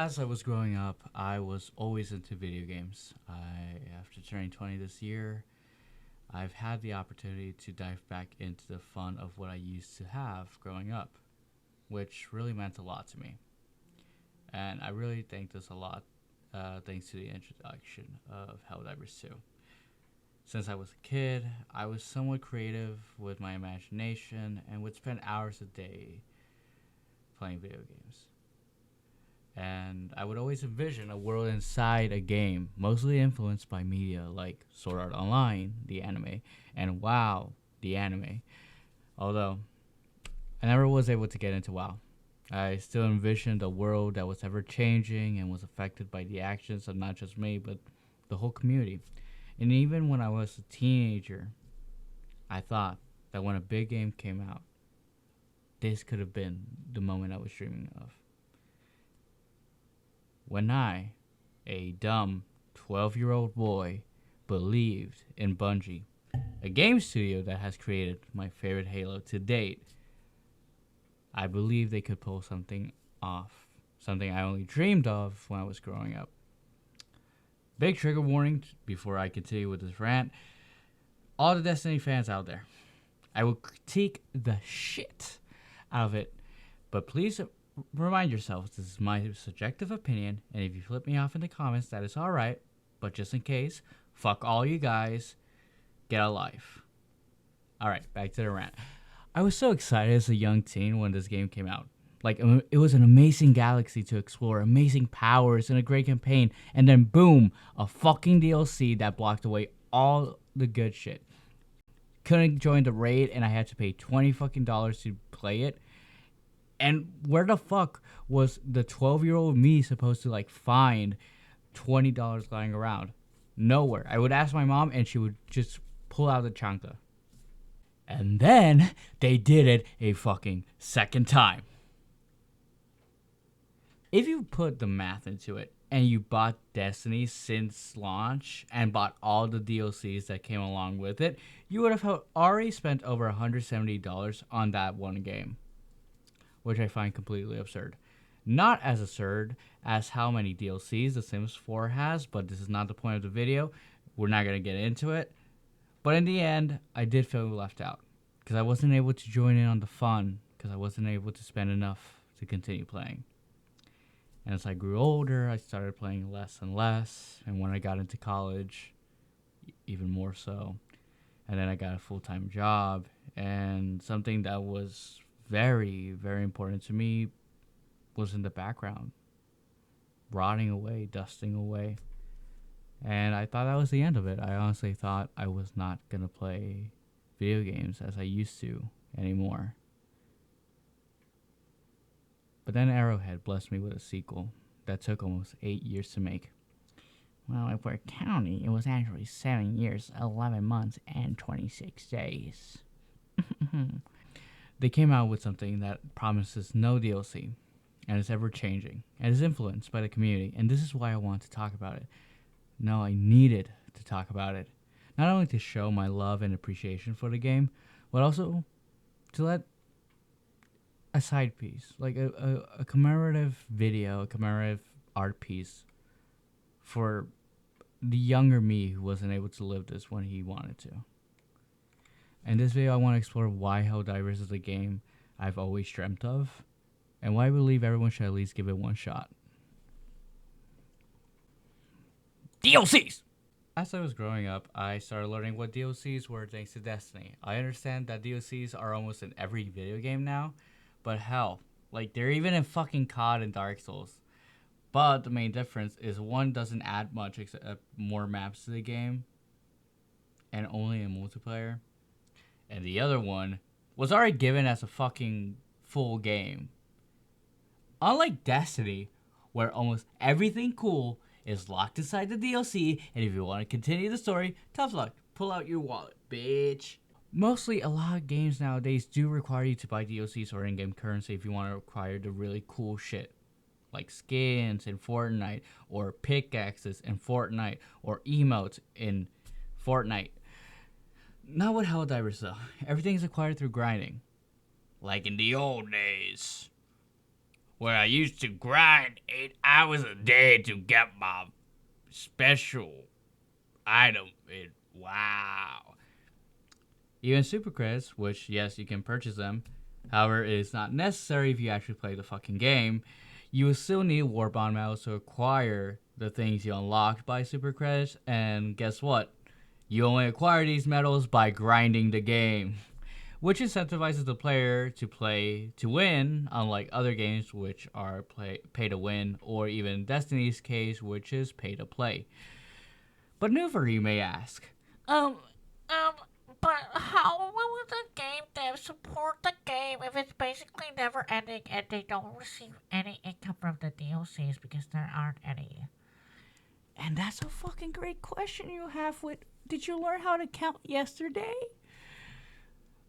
As I was growing up, I was always into video games. After turning 20 this year, I've had the opportunity to dive back into the fun of what I used to have growing up, which really meant a lot to me. And I really think this a lot thanks to the introduction of Helldivers 2. Since I was a kid, I was somewhat creative with my imagination and would spend hours a day playing video games. And I would always envision a world inside a game, mostly influenced by media like Sword Art Online, the anime, and WoW, the anime. Although, I never was able to get into WoW. I still envisioned a world that was ever changing and was affected by the actions of not just me, but the whole community. And even when I was a teenager, I thought that when a big game came out, this could have been the moment I was dreaming of. When I, a dumb 12-year-old boy, believed in Bungie, a game studio that has created my favorite Halo to date, I believed they could pull something off, something I only dreamed of when I was growing up. Big trigger warning before I continue with this rant. All the Destiny fans out there, I will critique the shit out of it, but please remind yourselves this is my subjective opinion, and if you flip me off in the comments, that is alright, but just in case, fuck all you guys, get a life. Alright, back to the rant. I was so excited as a young teen when this game came out. Like, it was an amazing galaxy to explore, amazing powers, and a great campaign, and then boom, a fucking DLC that blocked away all the good shit. Couldn't join the raid, and I had to pay $20 fucking to play it. And where the fuck was the 12-year-old me supposed to like find $20 lying around? Nowhere. I would ask my mom and she would just pull out the chanta. And then they did it a fucking second time. If you put the math into it and you bought Destiny since launch and bought all the DLCs that came along with it, you would have already spent over $170 on that one game, which I find completely absurd. Not as absurd as how many DLCs The Sims 4 has, but this is not the point of the video. We're not going to get into it. But in the end, I did feel left out because I wasn't able to join in on the fun because I wasn't able to spend enough to continue playing. And as I grew older, I started playing less and less. And when I got into college, even more so. And then I got a full-time job, and something that was very, very important to me was in the background, rotting away, dusting away. And I thought that was the end of it. I honestly thought I was not going to play video games as I used to anymore. But then Arrowhead blessed me with a sequel that took almost 8 years to make. Well, if we're counting, it was actually 7 years, 11 months, and 26 days. They came out with something that promises no DLC, and is ever changing, and is influenced by the community, and this is why I want to talk about it. No, I needed to talk about it. Not only to show my love and appreciation for the game, but also to let a side piece, like a commemorative video, a commemorative art piece for the younger me who wasn't able to live this when he wanted to. In this video, I want to explore why Helldivers is a game I've always dreamt of, and why I believe everyone should at least give it one shot. DLCs! As I was growing up, I started learning what DLCs were thanks to Destiny. I understand that DLCs are almost in every video game now, but hell, like they're even in fucking COD and Dark Souls. But the main difference is one doesn't add much except more maps to the game, and only in multiplayer. And the other one was already given as a fucking full game. Unlike Destiny, where almost everything cool is locked inside the DLC, and if you want to continue the story, tough luck. Pull out your wallet, bitch. Mostly, a lot of games nowadays do require you to buy DLCs or in-game currency if you want to acquire the really cool shit. Like skins in Fortnite, or pickaxes in Fortnite, or emotes in Fortnite. Not with Helldivers though. Everything is acquired through grinding. Like in the old days. where I used to grind 8 hours a day to get my special item. Wow. Even super credits, which, yes, you can purchase them. However, it is not necessary if you actually play the fucking game. You will still need war bond medals to acquire the things you unlocked by super credits. And guess what? You only acquire these medals by grinding the game, which incentivizes the player to play to win, unlike other games which are pay to win, or even Destiny's case, which is pay to play. But Nuver, you may ask. Um, um, but how will the game devs support the game if it's basically never ending and they don't receive any income from the DLCs because there aren't any? And that's a fucking great question you have with, did you learn how to count yesterday?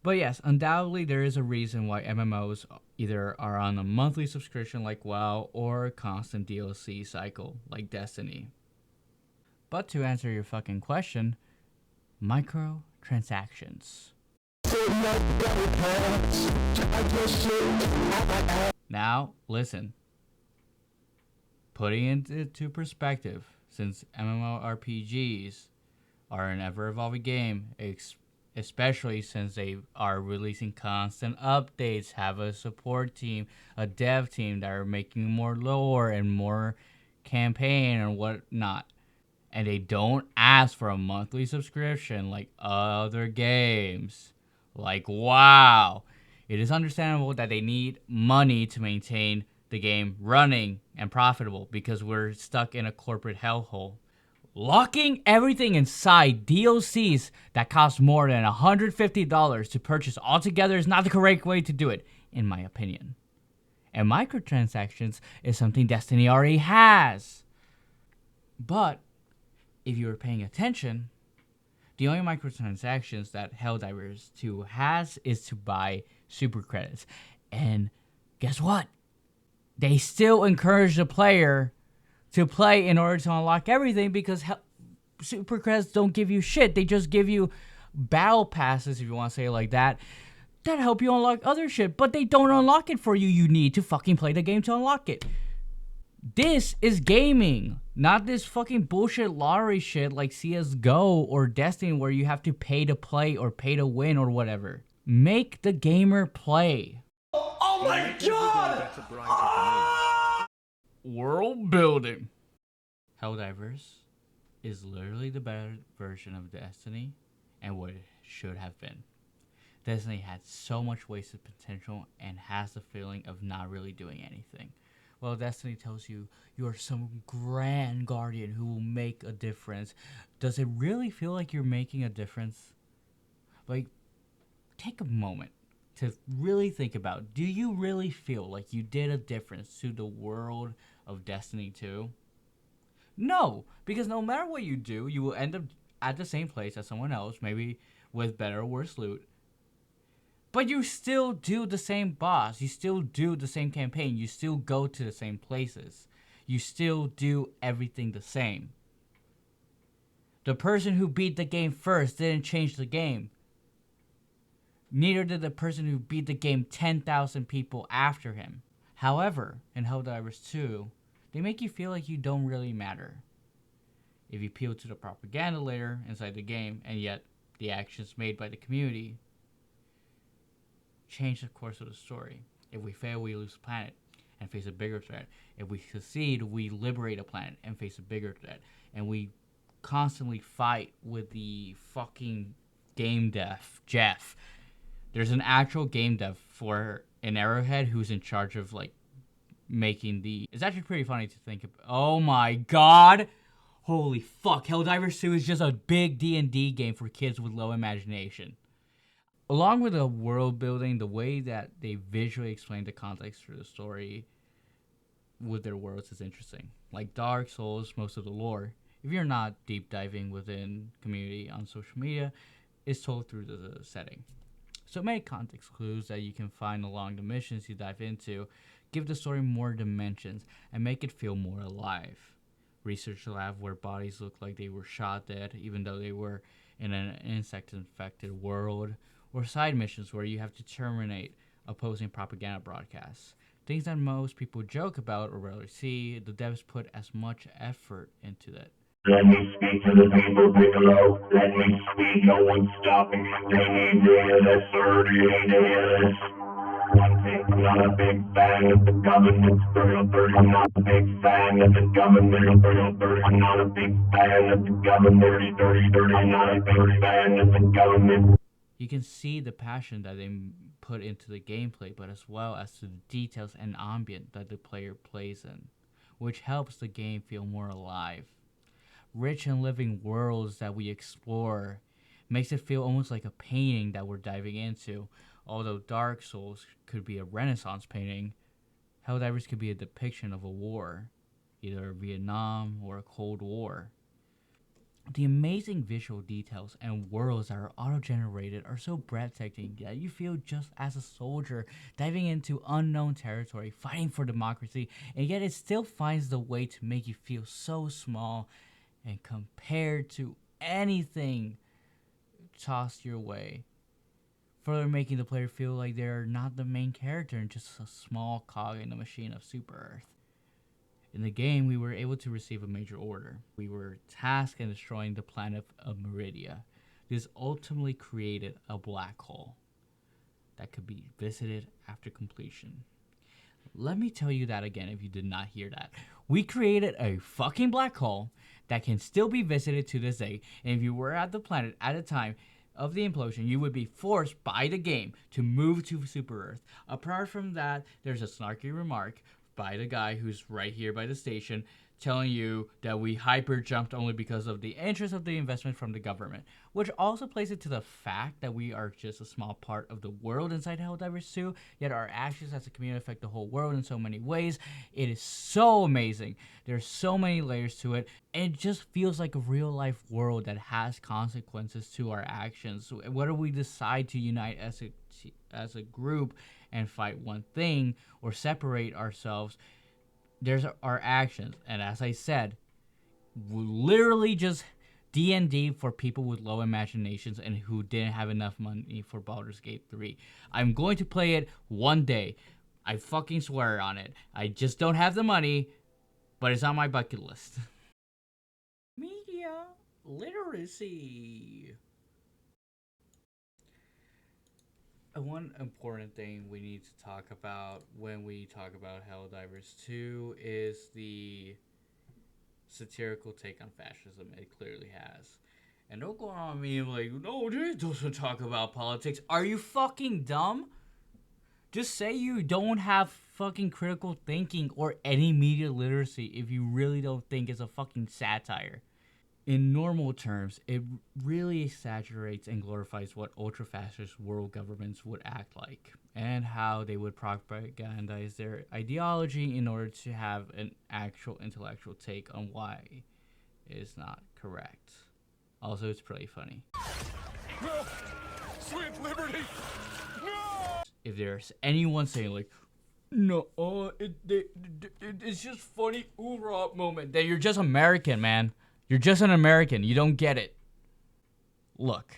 But yes, undoubtedly there is a reason why MMOs either are on a monthly subscription like WoW or a constant DLC cycle like Destiny. But to answer your fucking question, microtransactions. Now, listen. Putting it into perspective, since MMORPGs are an ever-evolving game, especially since they are releasing constant updates, have a support team, a dev team that are making more lore and more campaign and whatnot, and they don't ask for a monthly subscription like other games, like WoW. It is understandable that they need money to maintain the game running and profitable because we're stuck in a corporate hellhole. Locking everything inside DLCs that cost more than $150 to purchase altogether is not the correct way to do it, in my opinion. And microtransactions is something Destiny already has. But if you were paying attention, the only microtransactions that Helldivers 2 has is to buy super credits. And guess what? They still encourage the player to play in order to unlock everything because super credits don't give you shit. They just give you battle passes, if you want to say it like that help you unlock other shit, but they don't unlock it for you. You need to fucking play the game to unlock it. This is gaming, not this fucking bullshit lottery shit like CSGO or Destiny where you have to pay to play or pay to win or whatever. Make the gamer play. Oh my god! World building. Helldivers is literally the better version of Destiny and what it should have been. Destiny had so much wasted potential and has the feeling of not really doing anything. Well, Destiny tells you you're some grand guardian who will make a difference. Does it really feel like you're making a difference? Like, take a moment to really think about, do you really feel like you did a difference to the world of Destiny 2? No, because no matter what you do, you will end up at the same place as someone else, maybe with better or worse loot. But you still do the same boss. You still do the same campaign. You still go to the same places. You still do everything the same. The person who beat the game first didn't change the game. Neither did the person who beat the game 10,000 people after him. However, in Helldivers 2, they make you feel like you don't really matter. If you appeal to the propaganda later inside the game, and yet the actions made by the community change the course of the story. If we fail, we lose the planet and face a bigger threat. If we succeed, we liberate a planet and face a bigger threat. And we constantly fight with the fucking game dev, Jeff. There's an actual game dev for an Arrowhead who's in charge of, like, making the... It's actually pretty funny to think of. Oh my god! Holy fuck, Helldivers 2 is just a big D&D game for kids with low imagination. Along with the world building, the way that they visually explain the context for the story with their worlds is interesting. Like Dark Souls, most of the lore, if you're not deep diving within community on social media, is told through the setting. So many context clues that you can find along the missions you dive into give the story more dimensions and make it feel more alive. Research lab where bodies look like they were shot dead even though they were in an insect-infected world, or side missions where you have to terminate opposing propaganda broadcasts. Things that most people joke about or rarely see, the devs put as much effort into that. Let me speak to the people below. Let me speak, no one's stopping me. They need to hear this, 38 to hear this. One thing, I'm not a big fan of the government. 30, I'm not a big fan of the government. 30, I'm not a big fan of the government. 30, I'm not a big fan of the government. You can see the passion that they put into the gameplay, but as well as to the details and ambient that the player plays in, which helps the game feel more alive. Rich and living worlds that we explore makes it feel almost like a painting that we're diving into. Although Dark Souls could be a Renaissance painting, Helldivers could be a depiction of a war, either Vietnam or a Cold War. The amazing visual details and worlds that are auto-generated are so breathtaking that you feel just as a soldier diving into unknown territory, fighting for democracy, and yet it still finds the way to make you feel so small and compared to anything tossed your way, further making the player feel like they're not the main character and just a small cog in the machine of Super Earth. In the game, we were able to receive a major order. We were tasked in destroying the planet of Meridia. This ultimately created a black hole that could be visited after completion. Let me tell you that again if you did not hear that. We created a fucking black hole that can still be visited to this day, and if you were at the planet at the time of the implosion, you would be forced by the game to move to Super Earth. Apart from that, there's a snarky remark by the guy who's right here by the station telling you that we hyper jumped only because of the interest of the investment from the government, which also plays it to the fact that we are just a small part of the world inside Helldivers 2, yet our actions as a community affect the whole world in so many ways. It is so amazing. There's so many layers to it, and it just feels like a real life world that has consequences to our actions. Whether we decide to unite as a group and fight one thing or separate ourselves, there's our actions. And as I said, we literally just D&D for people with low imaginations and who didn't have enough money for Baldur's Gate 3. I'm going to play it one day. I fucking swear on it. I just don't have the money, but it's on my bucket list. Media literacy. One important thing we need to talk about when we talk about Helldivers 2 is the satirical take on fascism it clearly has. And don't go on me like, no, this doesn't talk about politics. Are you fucking dumb? Just say you don't have fucking critical thinking or any media literacy if you really don't think it's a fucking satire. In normal terms, it really exaggerates and glorifies what ultra-fascist world governments would act like and how they would propagandize their ideology in order to have an actual intellectual take on why it is not correct. Also, it's pretty funny. No! Sweet liberty! No! If there's anyone saying like, no, it's just funny oorah moment, then you're just American, man. You're just an American. You don't get it. Look,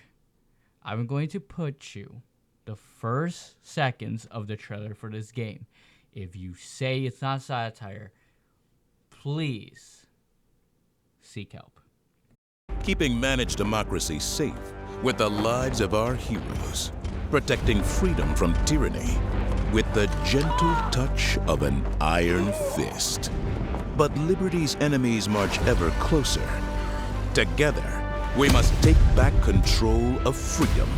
I'm going to put you the first seconds of the trailer for this game. If you say it's not satire, please seek help. Keeping managed democracy safe with the lives of our heroes, protecting freedom from tyranny with the gentle touch of an iron fist. But liberty's enemies march ever closer. Together, we must take back control of freedom.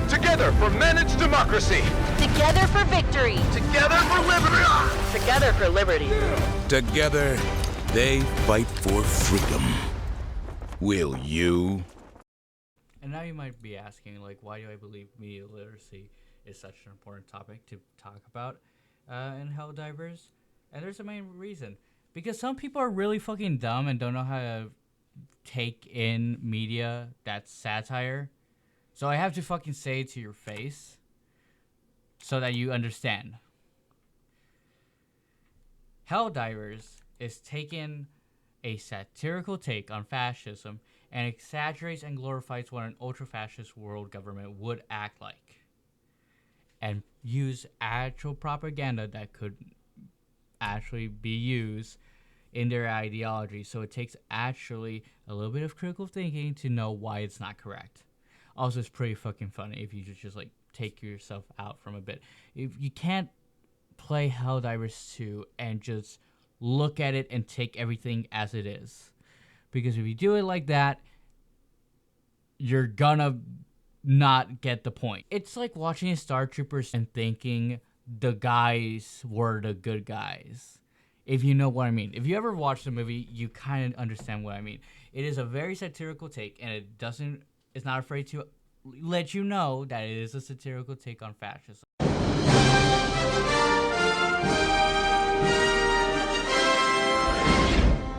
Together for managed democracy! Together for victory! Together for liberty! Together for liberty! Together, they fight for freedom. Will you? And now you might be asking, like, why do I believe media literacy is such an important topic to talk about in Helldivers? And there's a main reason. Because some people are really fucking dumb and don't know how to take in media that's satire. So I have to fucking say it to your face so that you understand. Helldivers is taking a satirical take on fascism and exaggerates and glorifies what an ultra-fascist world government would act like. and use actual propaganda that could actually be used in their ideology. So it takes actually a little bit of critical thinking to know why it's not correct. Also, it's pretty fucking funny if you just like take yourself out from a bit. If you can't play Helldivers 2 and just look at it and take everything as it is, because if you do it like that, you're gonna not get the point. It's like watching Star Troopers and thinking the guys were the good guys, if you know what I mean. If you ever watched the movie, you kind of understand what I mean. It is a very satirical take, and it's not afraid to let you know that it is a satirical take on fascism.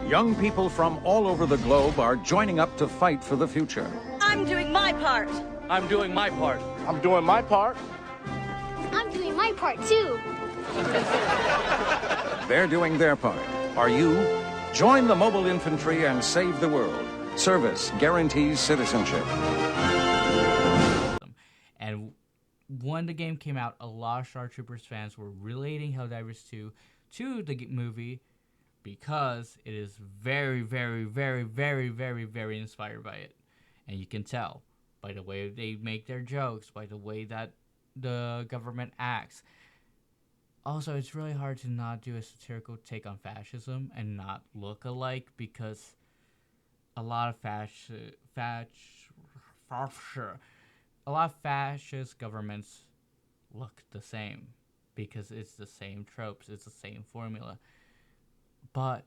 Young people from all over the globe are joining up to fight for the future. I'm doing my part. I'm doing my part. I'm doing my part. I'm doing my part too. They're doing their part. Are you? Join the mobile infantry and save the world. Service guarantees citizenship. And when the game came out, a lot of Star Troopers fans were relating Helldivers 2 to the movie because it is very, very, very, very, very, very inspired by it. And you can tell by the way they make their jokes, by the way that the government acts. Also, it's really hard to not do a satirical take on fascism and not look alike, because a lot of fascist governments look the same because it's the same tropes, it's the same formula. But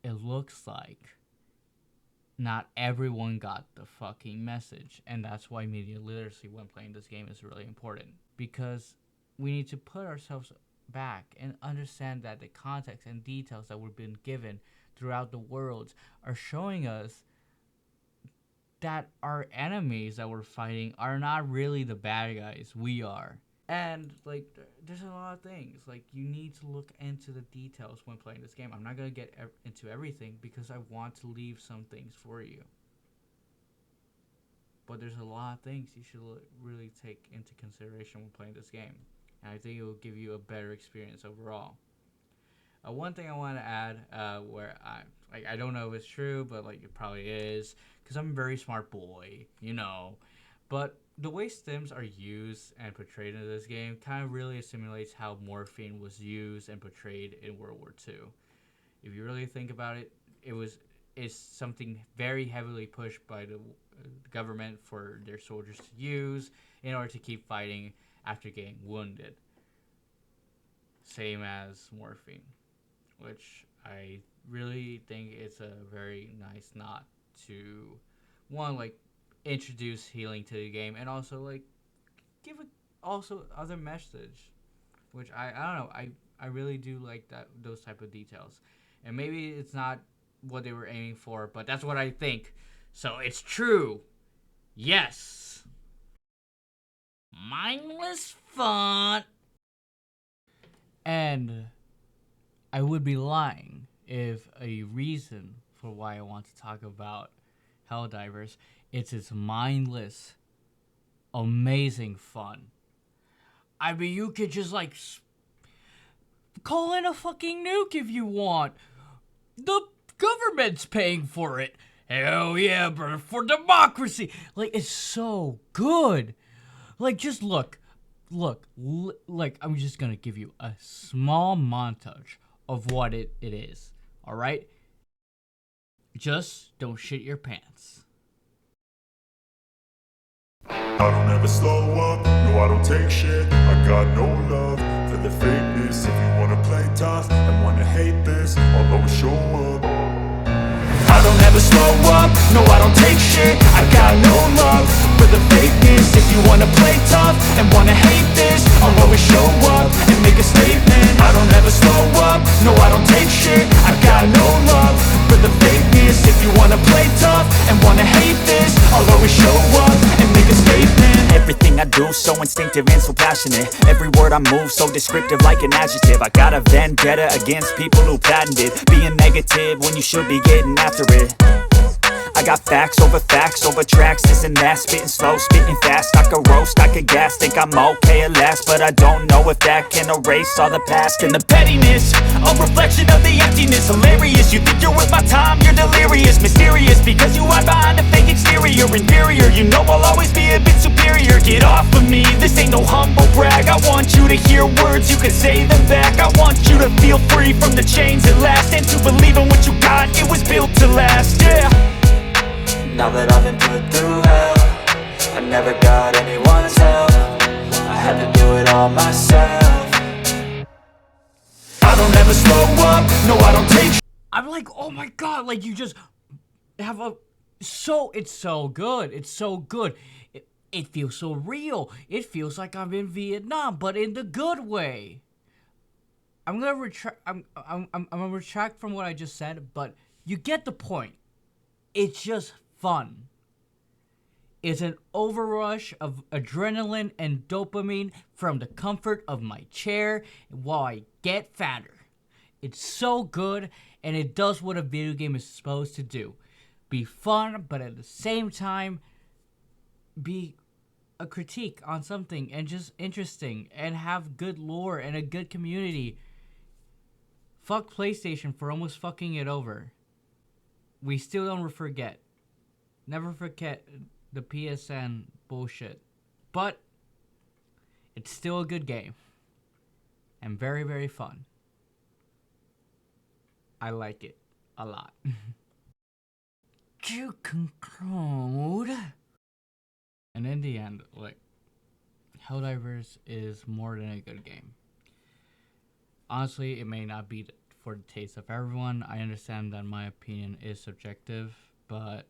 it looks like not everyone got the fucking message, and that's why media literacy when playing this game is really important, because we need to put ourselves back and understand that the context and details that we've been given throughout the world are showing us that our enemies that we're fighting are not really the bad guys, we are. And like, there's a lot of things, like, you need to look into the details when playing this game. I'm not going to get into everything because I want to leave some things for you. But there's a lot of things you should really take into consideration when playing this game. And I think it will give you a better experience overall. One thing I want to add, where I don't know if it's true, but like it probably is, because I'm a very smart boy, you know. But the way stims are used and portrayed in this game kind of really simulates how morphine was used and portrayed in World War II. If you really think about it, it's something very heavily pushed by the government for their soldiers to use in order to keep fighting after getting wounded. Same as morphine, which I really think it's a very nice nod to, one, like, introduce healing to the game, and also like give it also other message, which I don't know, I really do like those type of details. And maybe it's not what they were aiming for, but that's what I think, so it's true. Yes, mindless fun. And I would be lying if a reason for why I want to talk about Helldivers, it's its mindless, amazing fun. I mean, you could just like call in a fucking nuke if you want. The government's paying for it. Hell yeah, brother, for democracy. Like, it's so good. Like, just look, like, I'm just gonna give you a small montage of what it is, all right? Just don't shit your pants. I don't ever slow up, no I don't take shit. I got no love for the fakeness. If you wanna play tough and wanna hate this, I'll always show up. I don't ever slow up, no I don't take shit. I got no love for the fakeness. If you wanna play tough and wanna hate this, I'll always show up and make a statement. I don't ever slow up, no I don't take shit. I got no love for the fakeness. If you wanna play tough and wanna hate this, I'll always show up and make a statement. Everything I do so instinctive and so passionate. Every word I move so descriptive like an adjective. I got a vendetta against people who patented being negative when you should be getting after it. I got facts over tracks, this and that. Spitting slow, spitting fast, I could roast, I could gas. Think I'm okay at last, but I don't know if that can erase all the past. And the pettiness, a reflection of the emptiness. Hilarious, you think you're worth my time, you're delirious. Mysterious, because you hide behind a fake exterior. Inferior, you know I'll always be a bit superior. Get off of me, this ain't no humble brag. I want you to hear words, you can say them back. I want you to feel free from the chains at last, and to believe in what you got, it was built to last, yeah. Now that I've been put through hell, I never got anyone's help, I had to do it all myself. I don't ever slow up, no I don't take. I'm like, oh my god, like you just have a it's so good. It's so good. It feels so real. It feels like I'm in Vietnam, but in the good way. I'm gonna retract from what I just said, but you get the point. It's just fun. It's an overrush of adrenaline and dopamine from the comfort of my chair while I get fatter. It's so good, and it does what a video game is supposed to do. Be fun, but at the same time, be a critique on something and just interesting and have good lore and a good community. Fuck PlayStation for almost fucking it over. We still don't forget. Never forget the PSN bullshit. But it's still a good game. And very, very fun. I like it a lot. To conclude, and in the end, like, Helldivers is more than a good game. Honestly, it may not be for the taste of everyone. I understand that my opinion is subjective, but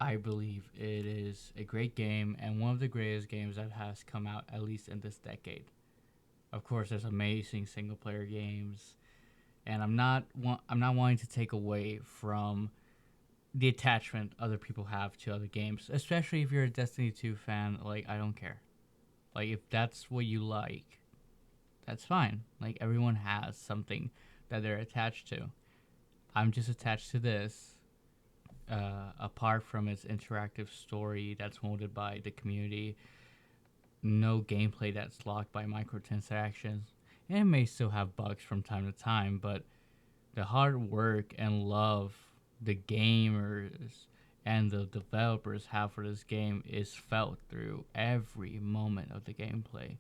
I believe it is a great game and one of the greatest games that has come out, at least in this decade. Of course, there's amazing single-player games, and I'm not wanting to take away from the attachment other people have to other games, especially if you're a Destiny 2 fan. Like, I don't care. Like, if that's what you like, that's fine. Like, everyone has something that they're attached to. I'm just attached to this. Apart from its interactive story that's molded by the community, no gameplay that's locked by microtransactions, and it may still have bugs from time to time, but the hard work and love the gamers and the developers have for this game is felt through every moment of the gameplay.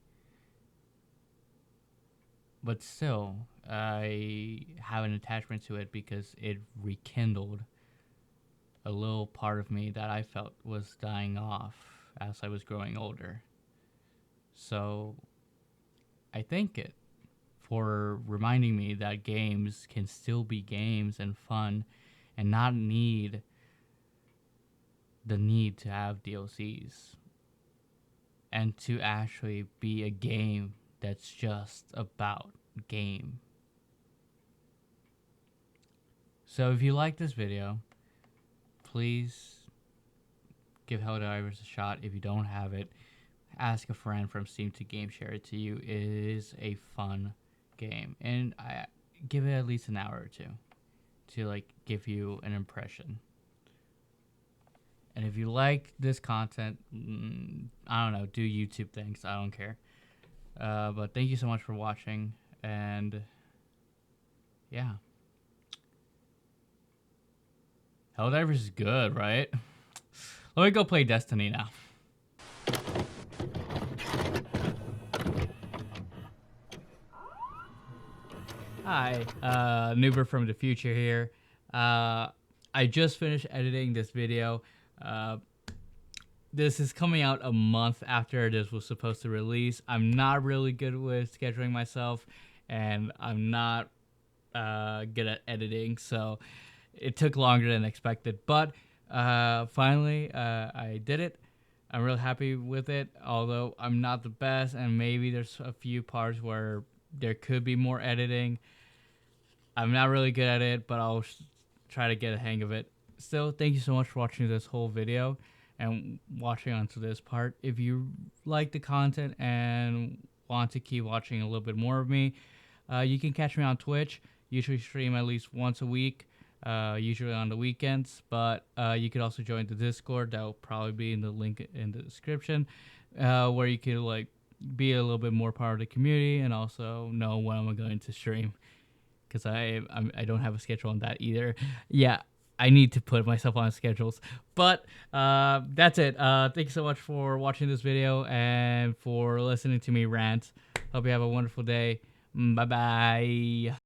But still, I have an attachment to it because it rekindled a little part of me that I felt was dying off as I was growing older. So I thank it for reminding me that games can still be games and fun and not need to have DLCs, and to actually be a game that's just about game. So if you like this video, please give Helldivers a shot. If you don't have it, ask a friend from Steam to game share it to you. It is a fun game, and I give it at least an hour or two to like give you an impression. And if you like this content, I don't know, do YouTube things. I don't care. But thank you so much for watching, and yeah. Helldivers is good, right? Let me go play Destiny now. Hi, Noober from the future here. I just finished editing this video. This is coming out a month after this was supposed to release. I'm not really good with scheduling myself, and I'm not good at editing, so it took longer than expected. But finally, I did it. I'm real happy with it, although I'm not the best, and maybe there's a few parts where there could be more editing. I'm not really good at it, but I'll try to get a hang of it. Still, thank you so much for watching this whole video and watching onto this part. If you like the content and want to keep watching a little bit more of me, you can catch me on Twitch. Usually stream at least once a week. usually on the weekends. But you could also join the Discord. That will probably be in the link in the description, where you could like be a little bit more part of the community and also know when I'm going to stream. Because I don't have a schedule on that either. Yeah, I need to put myself on schedules. But that's it. Thank you so much for watching this video and for listening to me rant. Hope you have a wonderful day. Bye-bye.